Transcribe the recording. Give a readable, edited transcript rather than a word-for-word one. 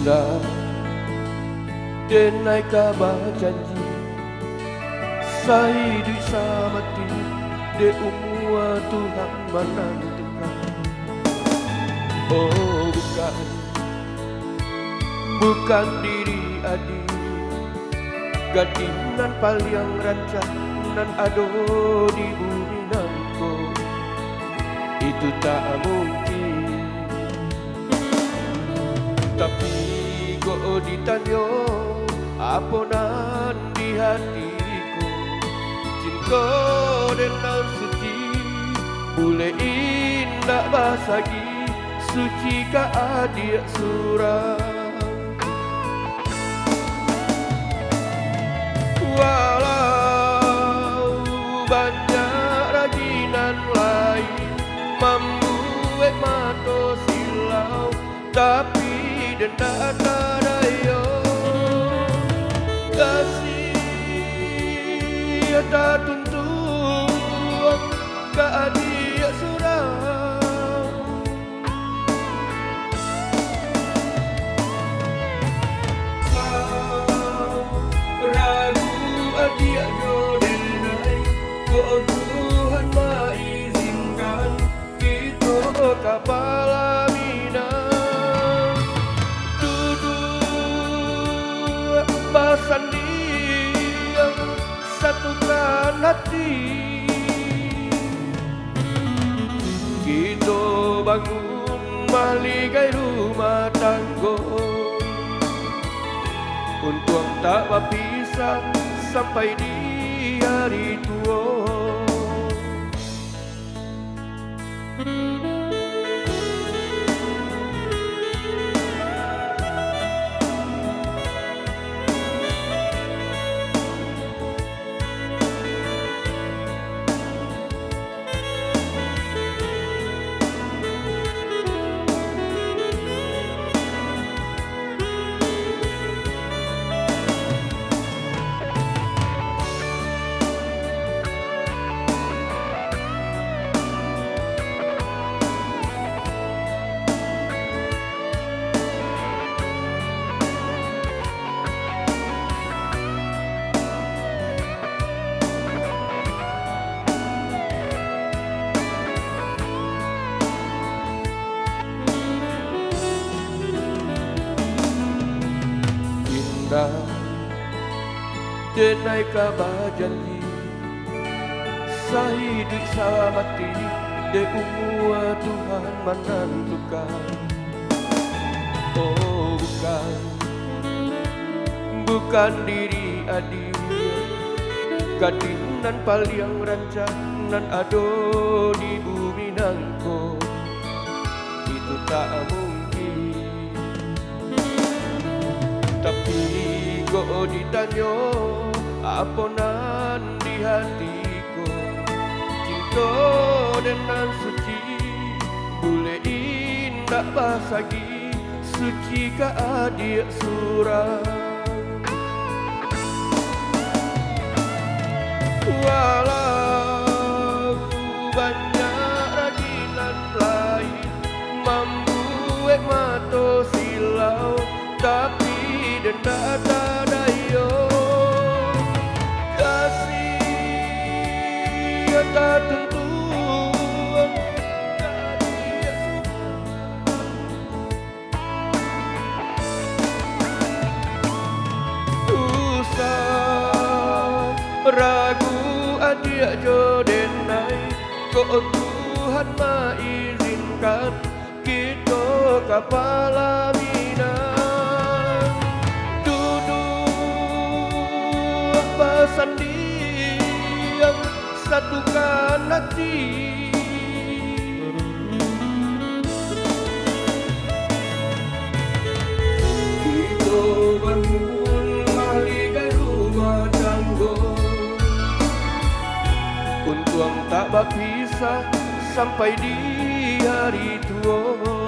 indah denai kabar janji sahidu samati de umua Tuhan menentukan. Oh bukan diri adi gading nan paling rancak nan ado di bumi nangko itu tak mungkin. Tapi kau ditanya apa nan di hatiku, cinta dengan suci boleh indah basagi suci ka adik surah. Walau banyak rajinan lain membuat mata silau, tapi denda tak daya kasih tak tuntut ke adik surau. Dia jodoh kau Tuhan mengizinkan kita kapal Minang duduk bersanding satukan hati. Kita bangun maligai rumah tangga, untung tak berpisah sampai di hari tua. Denai kabar janji sahidu samati de umua Tuhan menentukan. Oh bukan diri adi gading nan paling rancak nan ado di bumi nangko itu tak mungkin. Tapi kau ditanya apa nan di hatiku, cinta dengan suci boleh indah basagi suci ka adik surah. Walau banyak rajinan lain membuat mata silau, tapi denda tak daya kasih tak tentuan usah ragu adik jodenai kau Tuhan mengizinkan kita kapal Minang duduk bersanding satukan hati. Kita bangun maligai rumah tangga, untung tak berpisah sampai di hari tua.